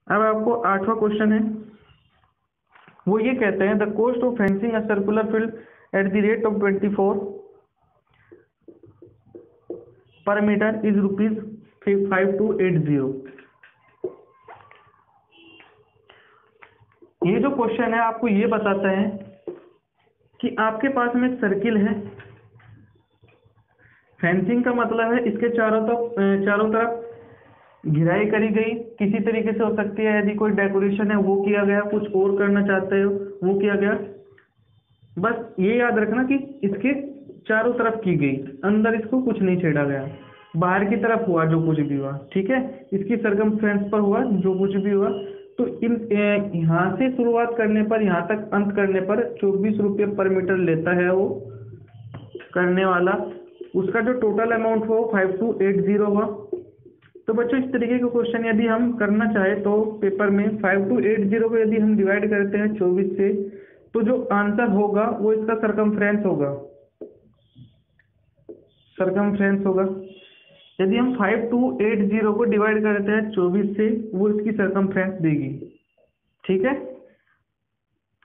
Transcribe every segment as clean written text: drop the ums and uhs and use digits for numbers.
अब आपको 8वां क्वेश्चन है, वो ये कहते हैं the cost of fencing a circular field at the rate of 24 पर मीटर इज ₹5280। ये जो क्वेश्चन है आपको ये बताता है कि आपके पास में एक सर्किल है। फेंसिंग का मतलब है इसके चारों तरफ घिराई करी गई, किसी तरीके से हो सकती है, यदि कोई डेकोरेशन है वो किया गया, कुछ और करना चाहते हो वो किया गया। बस ये याद रखना कि इसके चारों तरफ की गई, अंदर इसको कुछ नहीं छेड़ा गया, बाहर की तरफ हुआ जो कुछ भी हुआ, ठीक है, इसकी सरकमफ्रेंस पर हुआ जो कुछ भी हुआ। तो यहाँ से शुरुआत करने पर यहाँ तक अंत करने पर 24 रुपये पर मीटर लेता है वो करने वाला। उसका जो टोटल अमाउंट हो 5280 हुआ। तो बच्चों इस तरीके का क्वेश्चन यदि हम करना चाहे तो पेपर में 5280 को यदि हम डिवाइड करते हैं 24 से, तो जो आंसर होगा वो इसका सरकमफ्रेंस होगा। यदि हम 5280 को डिवाइड करते हैं 24 से, वो इसकी सरकमफ्रेंस देगी, ठीक है।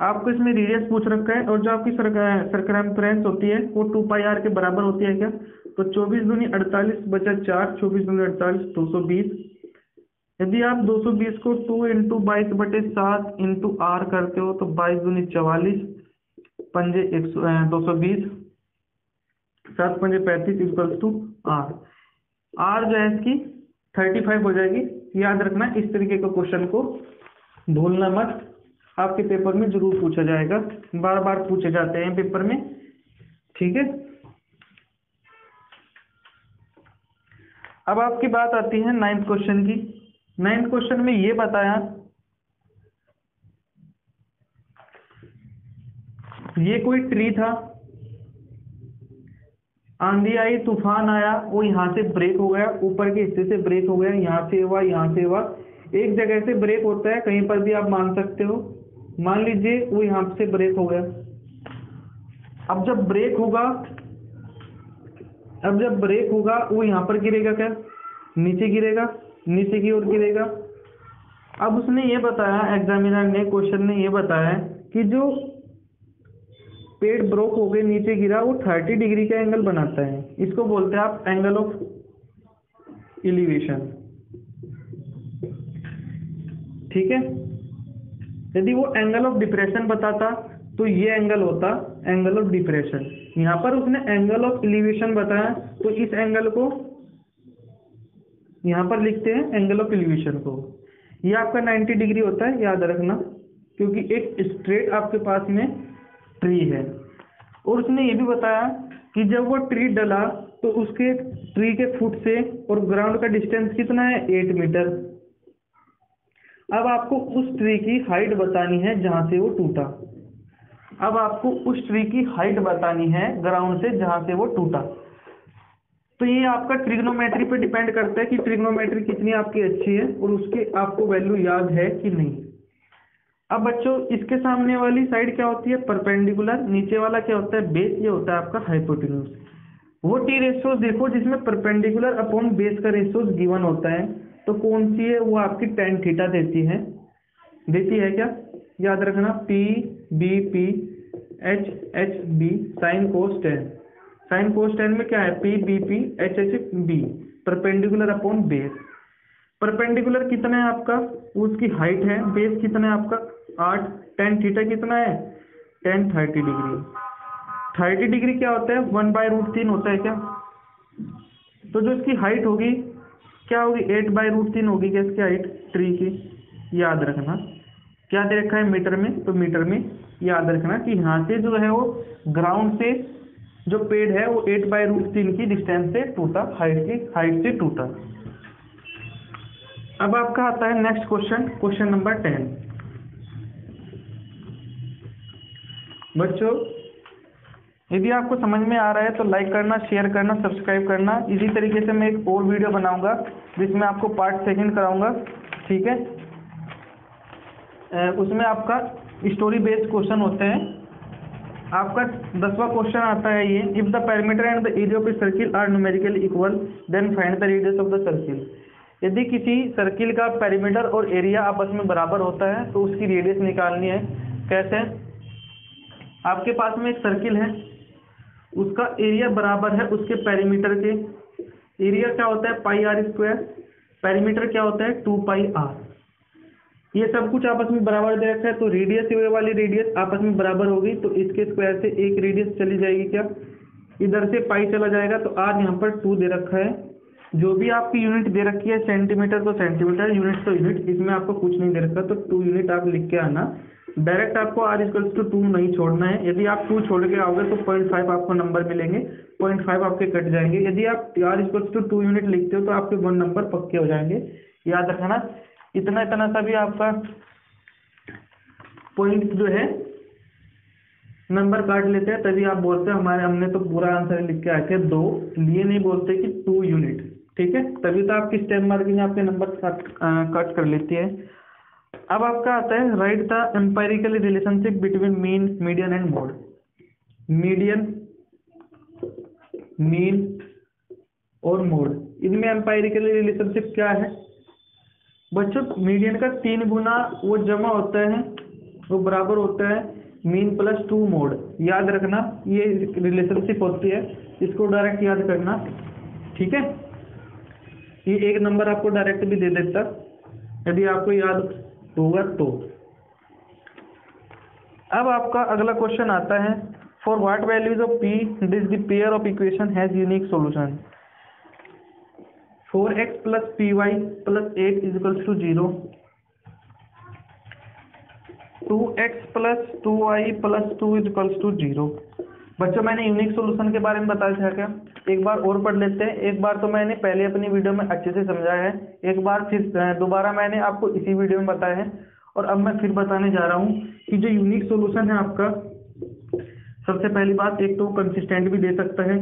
आपको इसमें रेडियस पूछ रखा है, और जो आपकी सरकमफ्रेंस होती है वो 2πr के बराबर होती है क्या। तो 24 दूनी 48 बचा 4, 24 दूनी 48 220। यदि आप 220 को 2 × 22/7 × r करते हो तो 22 दूनी 44, पंजे 220, 7 पंजे 35 इक्वल्स टू r जो है इसकी 35 हो जाएगी। याद रखना, इस तरीके का क्वेश्चन को भूलना मत, आपके पेपर में जरूर पूछा जाएगा, बार बार पूछे जाते हैं पेपर में, ठीक है। अब आपकी बात आती है 9th क्वेश्चन की। 9th क्वेश्चन में ये बताया, ये कोई ट्री था, आंधी आई, तूफान आया, वो यहाँ से ब्रेक हो गया, ऊपर के हिस्से से ब्रेक हो गया, यहाँ से हुआ, यहाँ से हुआ, एक जगह से ब्रेक होता है, कहीं पर भी आप मान सकते हो। मान लीजिए वो यहाँ से ब्रेक हो गया। अब जब ब्रेक होगा वो यहाँ पर गिरेगा क्या, नीचे गिरेगा, नीचे की ओर गिरेगा। अब उसने ये बताया, एग्जामिनर ने क्वेश्चन ने ये बताया कि जो पेड़ ब्रोक हो गए, नीचे गिरा, वो 30 डिग्री का एंगल बनाता है। इसको बोलते हैं आप एंगल ऑफ एलिवेशन, ठीक है। यदि वो एंगल ऑफ डिप्रेशन बताता तो ये एंगल होता एंगल ऑफ डिप्रेशन। यहाँ पर उसने एंगल ऑफ एलिवेशन बताया, तो इस एंगल को यहाँ पर लिखते हैं एंगल ऑफ एलिवेशन को। ये आपका 90 डिग्री होता है, याद रखना, क्योंकि एक स्ट्रेट आपके पास में ट्री है। और उसने ये भी बताया कि जब वो ट्री डला तो उसके ट्री के फुट से और ग्राउंड का डिस्टेंस कितना है, 8 मीटर। अब आपको उस ट्री की हाइट बतानी है जहां से वो टूटा। अब आपको उस ट्री की हाइट बतानी है ग्राउंड से जहां से वो टूटा। तो ये आपका ट्रिग्नोमेट्री पे डिपेंड करता है कि ट्रिग्नोमेट्री कितनी आपकी अच्छी है और उसके आपको वैल्यू याद है कि नहीं। अब बच्चों इसके सामने वाली साइड क्या होती है, परपेंडिकुलर, नीचे वाला क्या होता है, बेस, ये होता है आपका हाइपोटेन्यूज। वो टी रेशियोज देखो जिसमें परपेंडिकुलर अपॉन बेस का रेशियोज गिवन होता है, तो कौन सी है, वो आपकी tan थीटा देती है क्या, याद रखना, P B P H H B sine cos tan. Sine cos tan में क्या है, P B P H H B, perpendicular upon base. Perpendicular कितना है आपका, उसकी हाइट है, बेस कितना है आपका 8, tan थीटा कितना है, tan 30 डिग्री। 30 डिग्री क्या होता है, 1/√3 होता है क्या। तो जो इसकी हाइट होगी क्या होगी, 8/√3 होगी क्या इसकी हाइट ट्री की। याद रखना क्या दे रखा है मीटर में, तो मीटर में याद रखना कि यहाँ से जो है वो ग्राउंड से जो पेड़ है वो 8/√3 की डिस्टेंस से टूटा, हाइट से टूटा। अब आपका आता है नेक्स्ट क्वेश्चन, क्वेश्चन नंबर 10। बच्चों यदि आपको समझ में आ रहा है तो लाइक करना, शेयर करना, सब्सक्राइब करना। इसी तरीके से मैं एक और वीडियो बनाऊंगा जिसमें आपको पार्ट 2 कराऊंगा, ठीक है। उसमें आपका स्टोरी बेस्ड क्वेश्चन होते हैं। आपका 10वां क्वेश्चन आता है ये, if the perimeter and the area of a circle are numerically equal then find the radius of the circle. यदि किसी सर्किल का पेरीमीटर और एरिया आपस में बराबर होता है तो उसकी रेडियस निकालनी है। कैसे? आपके पास में एक सर्किल है, उसका एरिया बराबर है उसके पेरीमीटर के। एरिया क्या होता है? पाई आर स्क्वायर। पेरीमीटर क्या होता है? 2 पाई आर। ये सब कुछ आपस में बराबर दे रखा है, तो रेडियस ये वाली रेडियस आपस में बराबर होगी, तो इसके स्क्वायर से एक रेडियस चली जाएगी। क्या? इधर से पाई चला जाएगा, तो आर यहाँ पर 2 दे रखा है। जो भी आपकी यूनिट दे रखी है, सेंटीमीटर तो सेंटीमीटर, यूनिट तो यूनिट, इसमें आपको कुछ नहीं दे रखा, तो 2 यूनिट आप लिख के आना। डायरेक्ट आपको आर इक्वल टू 2 नहीं छोड़ना है। यदि आप 2 छोड़ के आओगे तो 0.5 आपको नंबर मिलेंगे, 0.5 आपके कट जाएंगे। यदि आप आर इक्वल टू 2 यूनिट लिखते हो तो आपके 1 नंबर पक्के हो जाएंगे। याद रखना, इतना इतना सा भी आपका पॉइंट जो है नंबर काट लेते हैं, तभी आप बोलते हैं हमने तो पूरा आंसर लिख के आए थे 2, लिए नहीं बोलते कि 2 यूनिट। ठीक है, तभी तो आपकी स्टेप मार्किंग आपके नंबर कट कर लेती है। अब आपका आता है right the empirical relationship between mean, median and mode. Median, mean और मोड, इनमें एम्पायरिकल रिलेशनशिप क्या है बच्चों? मीडियन का 3 गुना वो जमा होता है, वो बराबर होता है मीन प्लस 2 मोड। याद रखना, ये रिलेशनशिप होती है, इसको डायरेक्ट याद करना। ठीक है, ये एक नंबर आपको डायरेक्ट भी दे देता यदि आपको याद होगा तो। अब आपका अगला क्वेश्चन आता है, for what values of P this the pair of equation has unique solution. 4x plus P Y plus 8 equals to 0, 2x plus 2y plus 2 equals to 0। बच्चों मैंने यूनिक सॉल्यूशन के बारे में बताया था क्या? एक बार और पढ़ लेते हैं। एक बार तो मैंने पहले अपनी वीडियो में अच्छे से समझाया है, एक बार फिर दोबारा मैंने आपको इसी वीडियो में बताया है, और अब मैं फिर बताने जा रहा हूँ कि जो यूनिक सॉल्यूशन है आपका, सबसे पहली बात, एक तो कंसिस्टेंट भी दे सकता है,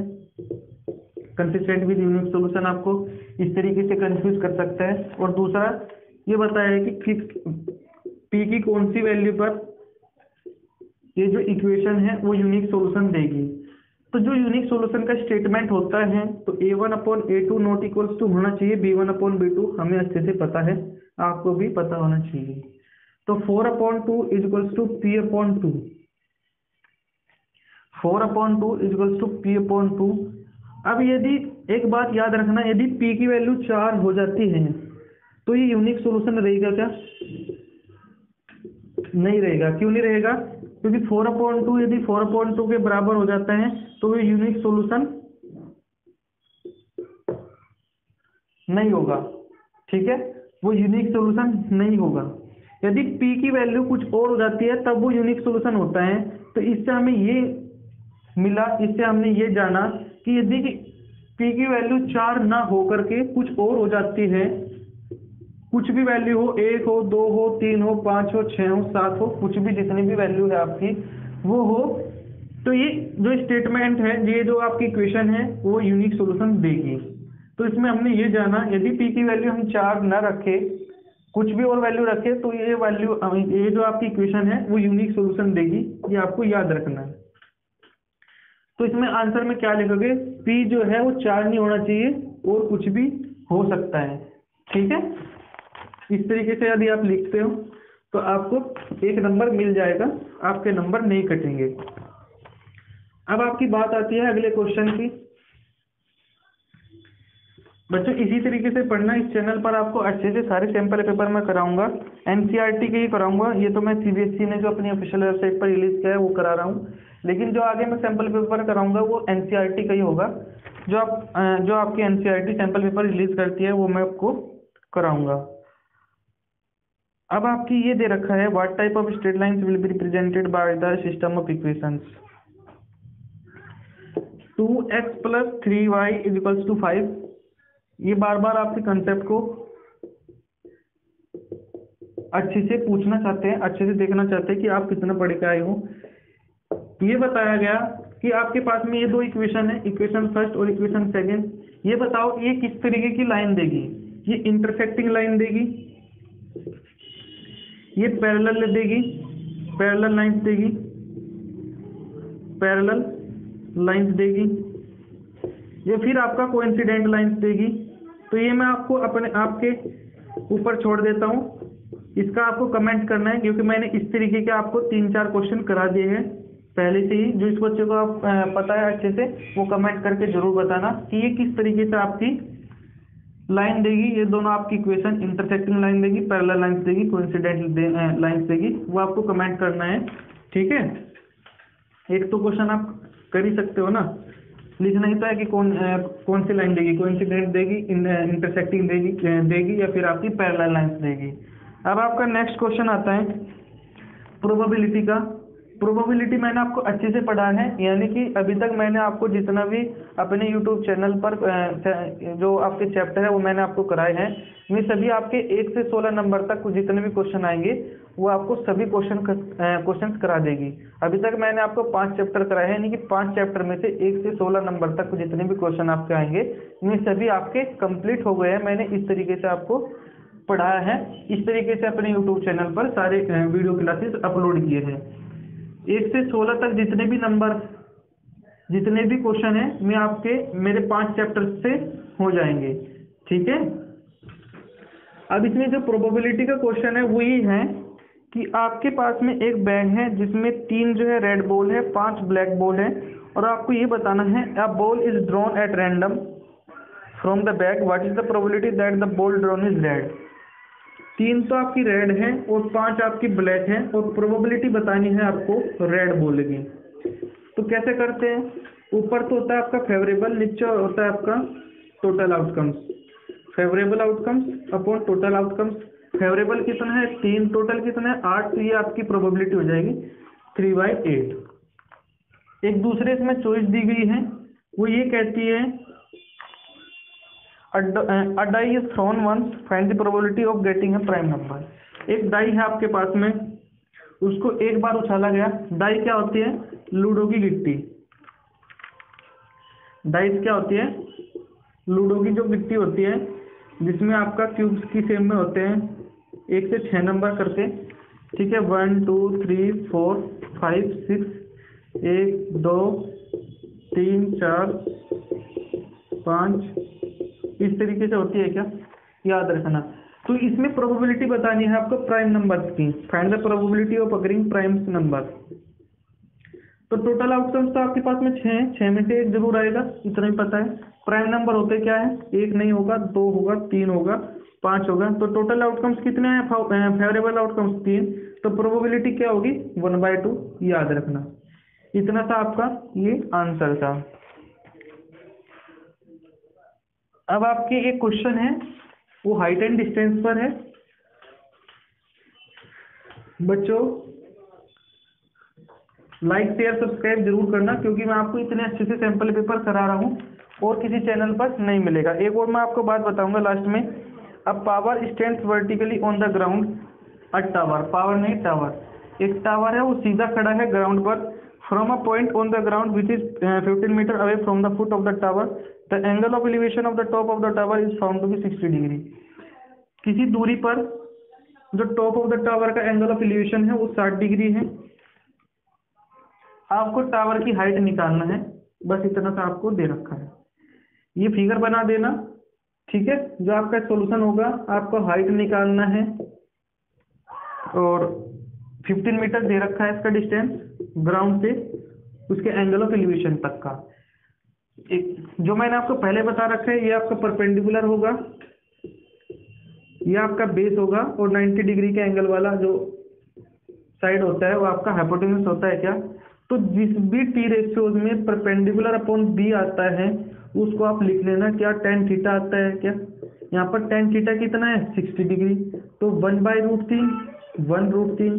कंसिस्टेंट विद यूनिक सॉल्यूशन आपको इस तरीके से कंफ्यूज कर सकता है। और दूसरा ये बताया है कि फिक्स पी की कौन सी वैल्यू पर ये जो इक्वेशन है वो यूनिक सॉल्यूशन देगी। तो जो यूनिक सॉल्यूशन का स्टेटमेंट होता है, तो a1/a2 नॉट इक्वल्स टू होना चाहिए b1/b2, हमें अच्छे से पता है, आपको भी पता होना चाहिए। तो 4/2 is equals to p/2, 4/2 is equals to p/2। अब यदि एक बात याद रखना, यदि p की वैल्यू 4 हो जाती है तो ये यूनिक सॉल्यूशन रहेगा क्या? नहीं रहेगा। क्यों नहीं रहेगा? क्योंकि 4/2 यदि 4/2 के बराबर हो जाता है तो ये यूनिक सॉल्यूशन नहीं होगा। ठीक है, वो यूनिक सॉल्यूशन नहीं होगा। यदि p की वैल्यू कुछ और हो जाती है तब वो यूनिक सॉल्यूशन होता है। तो इससे हमें ये मिला, इससे हमने ये जाना कि यदि p की वैल्यू 4 ना हो करके कुछ और हो जाती है, कुछ भी वैल्यू हो, 1 हो, 2 हो, 3 हो, 5 हो, 6 हो, 7 हो, कुछ भी जितनी भी वैल्यू है आपकी वो हो, तो ये जो स्टेटमेंट है, ये जो आपकी इक्वेशन है वो यूनिक सॉल्यूशन देगी। तो इसमें हमने ये जाना, यदि p की वैल्यू हम 4 ना रखे, कुछ भी और वैल्यू रखे, तो ये वैल्यू, ये जो आपकी इक्वेशन है वो यूनिक सॉल्यूशन देगी। ये आपको याद रखना है। तो इसमें आंसर में क्या लिखोगे? p जो है वो 4 नहीं होना चाहिए और कुछ भी हो सकता है। ठीक है, इस तरीके से यदि आप लिखते हो तो आपको 1 नंबर मिल जाएगा, आपके नंबर नहीं कटेंगे। अब आपकी बात आती है अगले क्वेश्चन की। बच्चों इसी तरीके से पढ़ना, इस चैनल पर आपको अच्छे से सारे सैंपल पेपर मैं कराऊंगा, एनसीईआरटी के ही कराऊंगा। ये तो मैं सीबीएसई ने जो अपनी ऑफिशियल वेबसाइट पर रिलीज किया है वो करा रहा हूँ, लेकिन जो आगे मैं सैंपल पेपर कराऊंगा वो एनसीईआरटी का ही होगा। जो आपकी एनसीईआरटी सैंपल पेपर रिलीज करती है वो मैं आपको कराऊंगा। अब आपकी ये दे रखा है, what type of straight lines will be represented by the system of equations. 2x plus 3y is equals to 5। ये बार बार आपके कंसेप्ट को अच्छे से पूछना चाहते हैं, अच्छे से देखना चाहते हैं कि आप कितना पढ़ के आए हो। ये बताया गया कि आपके पास में ये 2 इक्वेशन है, इक्वेशन फर्स्ट और इक्वेशन सेकेंड। ये बताओ ये किस तरीके की लाइन देगी? ये इंटरसेक्टिंग लाइन देगी, ये पैरेलल देगी, पैरेलल लाइंस देगी, पैरेलल लाइंस देगी, ये फिर आपका कोइंसिडेंट लाइंस देगी। तो ये मैं आपको अपने आपके ऊपर छोड़ देता हूँ, इसका आपको कमेंट करना है, क्योंकि मैंने इस तरीके के आपको 3-4 क्वेश्चन करा दिए हैं पहले से ही। जो इस बच्चे को आप पता है अच्छे से, वो कमेंट करके जरूर बताना कि ये किस तरीके से आपकी लाइन देगी। ये दोनों आपकी इक्वेशन इंटरसेक्टिंग लाइन देगी, पैरेलल लाइंस देगी, कोइंसिडेंट लाइंस देगी, वो आपको कमेंट करना है, ठीक है। एक तो क्वेश्चन आप कर ही सकते हो ना, लिखना ही तो है कि कौन सी लाइन देगी, कोइंसिडेंट देगी, इंटरसेक्टिंग देगी या फिर आपकी पैरेलल लाइंस देगी। अब आपका नेक्स्ट क्वेश्चन आता है प्रोबेबिलिटी का। प्रोबेबिलिटी मैंने आपको अच्छे से पढ़ा है, यानी कि अभी तक मैंने आपको जितना भी अपने यूट्यूब चैनल पर जो आपके चैप्टर है वो मैंने आपको कराए हैं। ये सभी आपके 1 से 16 नंबर तक जितने भी क्वेश्चन आएंगे वो आपको सभी क्वेश्चन करा देगी। अभी तक मैंने आपको 5 चैप्टर कराए हैं, यानी कि 5 चैप्टर में से 1 से 16 नंबर तक जितने भी क्वेश्चन आपके आएंगे ये सभी आपके कंप्लीट हो गए हैं। मैंने इस तरीके से आपको पढ़ाया है, इस तरीके से अपने यूट्यूब चैनल पर सारे वीडियो क्लासेस अपलोड किए हैं। 1 से 16 तक जितने भी क्वेश्चन हैं मैं आपके मेरे 5 चैप्टर से हो जाएंगे, ठीक है। अब इसमें जो प्रोबेबिलिटी का क्वेश्चन है वो ये है कि आपके पास में एक बैग है जिसमें 3 जो है रेड बॉल है, 5 ब्लैक बॉल है, और आपको ये बताना है a ball is drawn at random from the bag, what is the probability that the ball drawn is red. 3 तो आपकी रेड है और 5 आपकी ब्लैक है, और प्रोबेबिलिटी बतानी है आपको रेड बॉल की। तो कैसे करते हैं, ऊपर तो होता है आपका फेवरेबल, नीचे होता है आपका total outcomes. Favourable outcomes upon total outcomes. Favourable कितना है 3, टोटल कितना है 8, तो ये आपकी प्रोबेबिलिटी हो जाएगी 3/8। एक दूसरे इसमें चॉइस दी गई है, वो ये कहती है a die is thrown once, find the probability of getting a prime number। एक डाई है आपके पास में, उसको एक बार उछाला गया। डाई क्या होती है, लूडो की गिट्टी। डाइस क्या होती है, लूडो की जो गिट्टी होती है जिसमें आपका क्यूब्स की शेप में होते हैं 1 से 6 नंबर करके, ठीक है। 1 2 3 4 5 6, 1 2 3 4 5, इस तरीके से होती है क्या, याद रखना। तो इसमें प्रोबेबिलिटी बतानी है आपको प्राइम नंबर्स की। Find the probability of occurring prime number. तो टोटल आउटकम्स तो आपके पास में 6 हैं, 6 में से 1 जरूर आएगा, इतना ही पता है। प्राइम नंबर होते क्या है, 1 नहीं होगा, 2 होगा, 3 होगा, 5 होगा। तो टोटल आउटकम्स कितने हैं, फेवरेबल आउटकम्स 3, तो प्रोबेबिलिटी क्या होगी 1/2, याद रखना। इतना था आपका ये आंसर था। अब आपके एक क्वेश्चन है वो हाइट एंड डिस्टेंस पर है। बच्चों लाइक शेयर सब्सक्राइब जरूर करना, क्योंकि मैं आपको इतने अच्छे से सैंपल पेपर करा रहा हूँ और किसी चैनल पर नहीं मिलेगा। एक और मैं आपको बात बताऊंगा लास्ट में। अब power stands vertically on the ground a tower, power नहीं टावर, एक टावर है वो सीधा खड़ा है ग्राउंड पर, from a point on the ground which is 15 metre away from the foot of the tower, the angle of elevation of the top of the tower is found to be 60 degree. किसी दूरी पर जो top of the tower का angle of elevation है वो 60 degree है। आपको tower की हाइट निकालना है, बस इतना सा आपको दे रखा है। ये फिगर बना देना, ठीक है। जो आपका सॉल्यूशन होगा, आपको हाइट निकालना है और 15 मीटर दे रखा है इसका डिस्टेंस ग्राउंड से उसके एंगल ऑफ एलिवेशन तक का। एक जो मैंने आपको पहले बता रखा है, ये आपका परपेंडिकुलर होगा, ये आपका बेस होगा, और 90 डिग्री के एंगल वाला जो साइड होता है वो आपका हाइपोटेन्यूज होता है क्या। तो जिस भी टी रेशियोज में परपेंडिकुलर अपॉन बी आता है उसको आप लिख लेना क्या, tan थीटा आता है क्या। यहाँ पर tan थीटा कितना है 60 डिग्री, तो 1/√3, 1√3,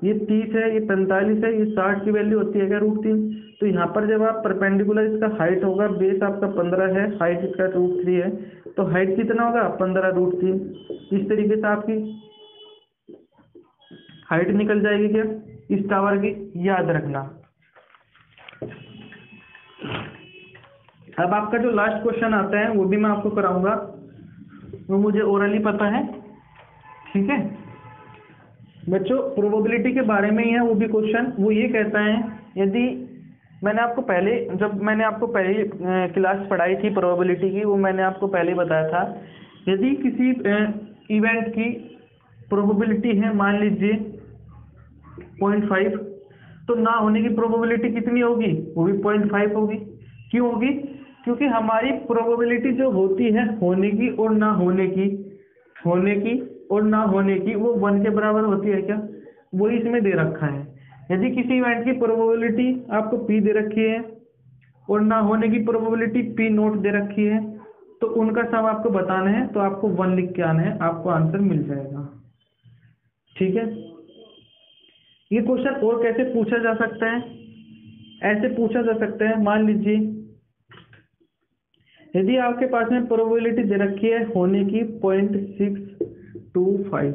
ये 30 है, ये 45 है, ये 60 की वैल्यू होती है क्या √3। तो यहाँ पर जब आप परपेंडिकुलर, इसका हाइट होगा, बेस आपका 15 है, हाइट इसका √3 है, तो हाइट कितना होगा 15√3। इस तरीके से आपकी हाइट निकल जाएगी क्या इस टावर की, याद रखना। अब आपका जो लास्ट क्वेश्चन आता है वो भी मैं आपको कराऊंगा, वो मुझे ओरली पता है, ठीक है बच्चों। प्रोबेबिलिटी के बारे में ही है वो भी क्वेश्चन। वो ये कहता है, यदि मैंने आपको पहले क्लास पढ़ाई थी प्रोबेबिलिटी की, वो मैंने आपको पहले बताया था, यदि किसी इवेंट की प्रोबेबिलिटी है मान लीजिए 0.5, तो ना होने की प्रोबेबिलिटी कितनी होगी, वो भी 0.5 होगी। क्यों होगी? क्योंकि हमारी प्रोबेबिलिटी जो होती है होने की और ना होने की, वो 1 के बराबर होती है क्या, वही इसमें दे रखा है। यदि किसी इवेंट की प्रोबेबिलिटी आपको P दे रखी है और ना होने की प्रोबेबिलिटी P0 दे रखी है, तो उनका सम आपको बताना है, तो आपको 1 लिख के आना है, आपको आंसर मिल जाएगा। ठीक है। ये क्वेश्चन और कैसे पूछा जा सकता है? ऐसे पूछा जा सकता है, मान लीजिए यदि आपके पास में प्रोबेबिलिटी दे रखी है होने की 0.625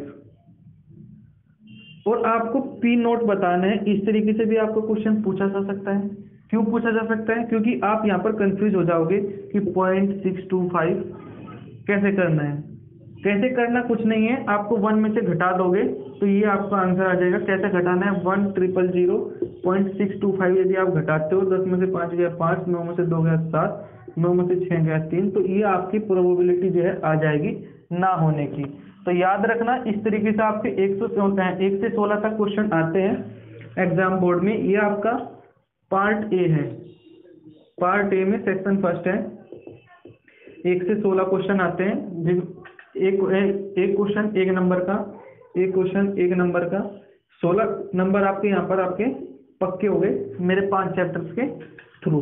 और आपको P0 बताना है, इस तरीके से भी आपको क्वेश्चन पूछा जा सकता है। क्यों पूछा जा सकता है? क्योंकि आप यहाँ पर कंफ्यूज हो जाओगे कि 0.625 कैसे करना है। कैसे करना कुछ नहीं है, आपको 1 में से घटा दोगे तो ये आपका आंसर आ जाएगा। कैसे घटाना है? 1,000,000.625 यदि आप घटाते हो, 10 में से 5 गया 5, 9 में से 2 गया 7, 9 में से 6 गया 3, तो ये आपकी प्रोबेबिलिटी जो है आ जाएगी ना होने की। तो याद रखना, इस तरीके से आपके 1 से 16 तक क्वेश्चन आते हैं एग्जाम बोर्ड में। ये आपका पार्ट ए है। पार्ट ए में सेक्शन फर्स्ट है, 1 से 16 क्वेश्चन आते हैं। एक क्वेश्चन 1 नंबर का, एक क्वेश्चन 1 नंबर का, 16 नंबर आपके यहाँ पर आपके पक्के हो गए मेरे 5 चैप्टर्स के थ्रू।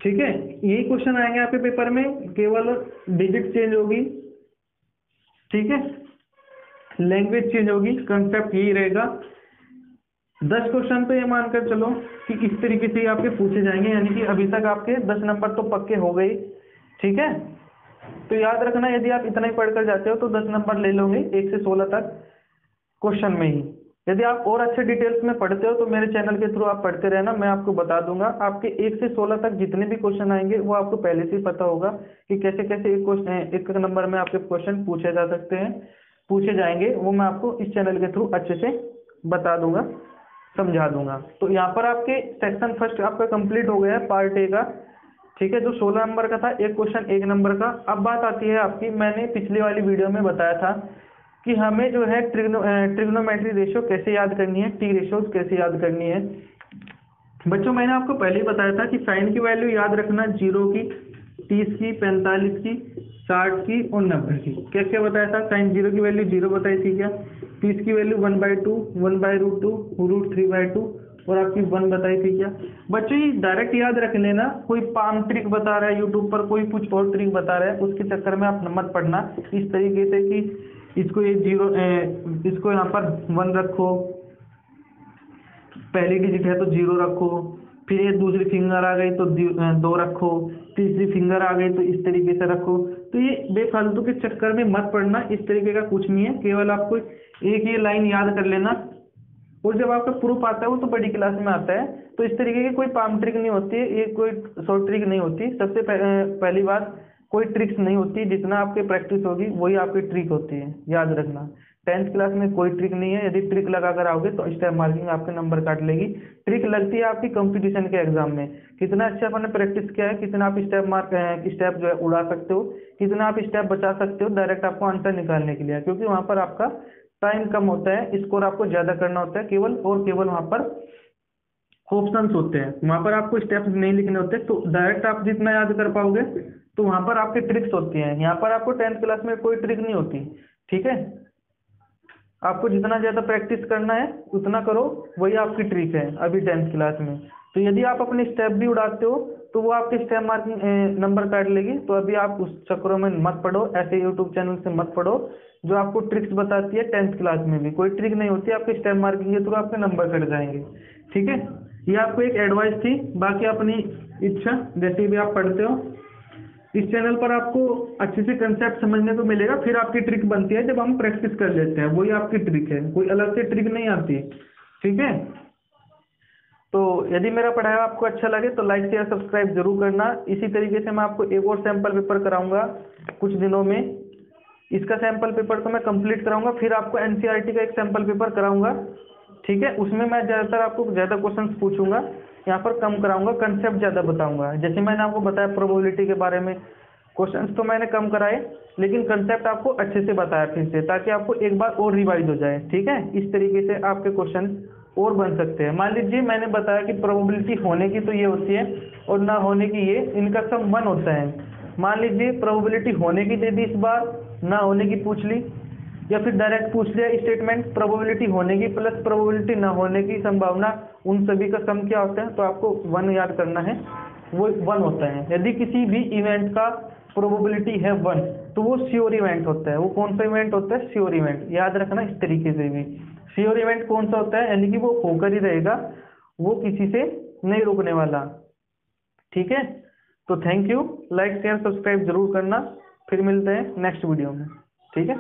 ठीक है, यही क्वेश्चन आएंगे आपके पेपर में, केवल डिजिट चेंज होगी। ठीक है, लैंग्वेज चेंज होगी, कंसेप्ट यही रहेगा। 10 क्वेश्चन तो ये मानकर चलो कि इस तरीके से ही आपके पूछे जाएंगे, यानी कि अभी तक आपके 10 नंबर तो पक्के हो गए। ठीक है, तो याद रखना, यदि आप इतना ही पढ़कर जाते हो तो 10 नंबर ले लोगे 1 से 16 तक क्वेश्चन में ही। यदि आप और अच्छे डिटेल्स में पढ़ते हो तो मेरे चैनल के थ्रू आप पढ़ते रहना, मैं आपको बता दूंगा। आपके 1 से 16 तक जितने भी क्वेश्चन आएंगे वो आपको पहले से ही पता होगा कि कैसे कैसे एक नंबर में आपके क्वेश्चन पूछे जा सकते हैं, पूछे जाएंगे, वो मैं आपको इस चैनल के थ्रू अच्छे से बता दूंगा, समझा दूंगा। तो यहाँ पर आपके सेक्शन फर्स्ट आपका कंप्लीट हो गया है, पार्ट ए का। ठीक है, जो 16 नंबर का था, एक क्वेश्चन 1 नंबर का। अब बात आती है आपकी, मैंने पिछली वाली वीडियो में बताया था कि हमें जो है ट्रिग्नोमेट्री रेशियो कैसे याद करनी है, टी रेशियोज कैसे याद करनी है। बच्चों मैंने आपको पहले ही बताया था कि साइन की वैल्यू याद रखना 0 की, 30 की, 45 की, 60 की और 90 की। क्या क्या बताया था? साइन 0 की वैल्यू 0 बताई थी क्या, 30 की वैल्यू 1/2, 1/√2, √3/2 और आपकी 1 बताई थी क्या। बच्चों ये डायरेक्ट याद रख लेना, कोई पाम ट्रिक बता रहा है यूट्यूब पर, कोई कुछ और ट्रिक बता रहा है, उसके चक्कर में आप मत पढ़ना इस तरीके से कि इसको ये 0, इसको यहाँ पर 1 रखो, पहली डिजिट है तो 0 रखो, फिर ये दूसरी फिंगर आ गई तो 2 रखो, तीसरी फिंगर आ गई तो इस तरीके से रखो। तो ये बेफालतू के चक्कर में मत पढ़ना, इस तरीके का कुछ नहीं है, केवल आपको एक ये लाइन याद कर लेना और जब आपका प्रूफ आता है वो तो बड़ी क्लास में आता है। तो इस तरीके की कोई पाम ट्रिक नहीं होती है, ये कोई शॉर्ट ट्रिक नहीं होती। सबसे पहली बात, कोई ट्रिक्स नहीं होती, जितना आपकी प्रैक्टिस होगी वही आपकी ट्रिक होती है, याद रखना। 10th क्लास में कोई ट्रिक नहीं है, यदि ट्रिक लगा कर आओगे तो स्टेप मार्किंग आपके नंबर काट लेगी। ट्रिक लगती है आपकी कंपटीशन के एग्जाम में, कितना अच्छा आपने प्रैक्टिस किया है, कितना आप स्टेप जो है उड़ा सकते हो, कितना आप स्टेप बचा सकते हो डायरेक्ट आपको आंसर निकालने के लिए, क्योंकि वहां पर आपका टाइम कम होता है, स्कोर आपको ज्यादा करना होता है, केवल और केवल वहां पर ऑप्शंस होते हैं, वहां पर आपको स्टेप्स नहीं लिखने होते। तो डायरेक्ट आप जितना याद कर पाओगे तो वहां पर आपकी ट्रिक्स होती हैं, यहाँ पर आपको 10th क्लास में कोई ट्रिक नहीं होती। ठीक है, आपको जितना ज्यादा प्रैक्टिस करना है उतना करो, वही आपकी ट्रिक है अभी 10th क्लास में। तो यदि आप अपने स्टेप भी उड़ाते हो तो वो आपके स्टेप मार्किंग नंबर काट लेगी। तो अभी आप उस चक्करों में मत पढ़ो, ऐसे यूट्यूब चैनल से मत पढ़ो जो आपको ट्रिक्स बताती है। 10th क्लास में भी कोई ट्रिक नहीं होती, आपके स्टेप मार्किंग के थ्रू आपके नंबर कट जाएंगे। ठीक है, ये आपको एक एडवाइस थी, बाकी अपनी इच्छा, जैसे भी आप पढ़ते हो इस चैनल पर आपको अच्छे से कंसेप्ट समझने को मिलेगा, फिर आपकी ट्रिक बनती है जब हम प्रैक्टिस कर लेते हैं, वही आपकी ट्रिक है, कोई अलग से ट्रिक नहीं आती। ठीक है, तो यदि मेरा पढ़ाया आपको अच्छा लगे तो लाइक शेयर सब्सक्राइब जरूर करना। इसी तरीके से मैं आपको एक और सैंपल पेपर कराऊंगा कुछ दिनों में, इसका सैंपल पेपर तो मैं कंप्लीट कराऊंगा, फिर आपको एनसीईआरटी का एक सैंपल पेपर कराऊंगा। ठीक है, उसमें मैं ज़्यादातर आपको ज़्यादा क्वेश्चंस पूछूंगा, यहाँ पर कम कराऊंगा, कंसेप्ट ज़्यादा बताऊंगा। जैसे मैंने आपको बताया प्रोबेबिलिटी के बारे में, क्वेश्चंस तो मैंने कम कराए, लेकिन कंसेप्ट आपको अच्छे से बताया फिर से, ताकि आपको एक बार और रिवाइज हो जाए। ठीक है, इस तरीके से आपके क्वेश्चन और बन सकते हैं। मान लीजिए मैंने बताया कि प्रोबेबिलिटी होने की तो ये होती है और ना होने की ये, इनका सम 1 होता है। मान लीजिए प्रोबेबिलिटी होने की दे दी इस बार, ना होने की पूछ ली, या फिर डायरेक्ट पूछ लिया स्टेटमेंट प्रोबेबिलिटी होने की प्लस प्रोबेबिलिटी ना होने की संभावना, उन सभी का सम क्या होता है, तो आपको 1 याद करना है, वो 1 होता है। यदि किसी भी इवेंट का प्रोबेबिलिटी है 1, तो वो श्योर इवेंट होता है। वो कौन सा इवेंट होता है? Sure event. याद रखना इस तरीके से भी। श्योर इवेंट कौन सा होता है? यानी कि वो होकर ही रहेगा, वो किसी से नहीं रुकने वाला। ठीक है, तो thank you, like share subscribe जरूर करना। फिर मिलते हैं नेक्स्ट वीडियो में। ठीक है।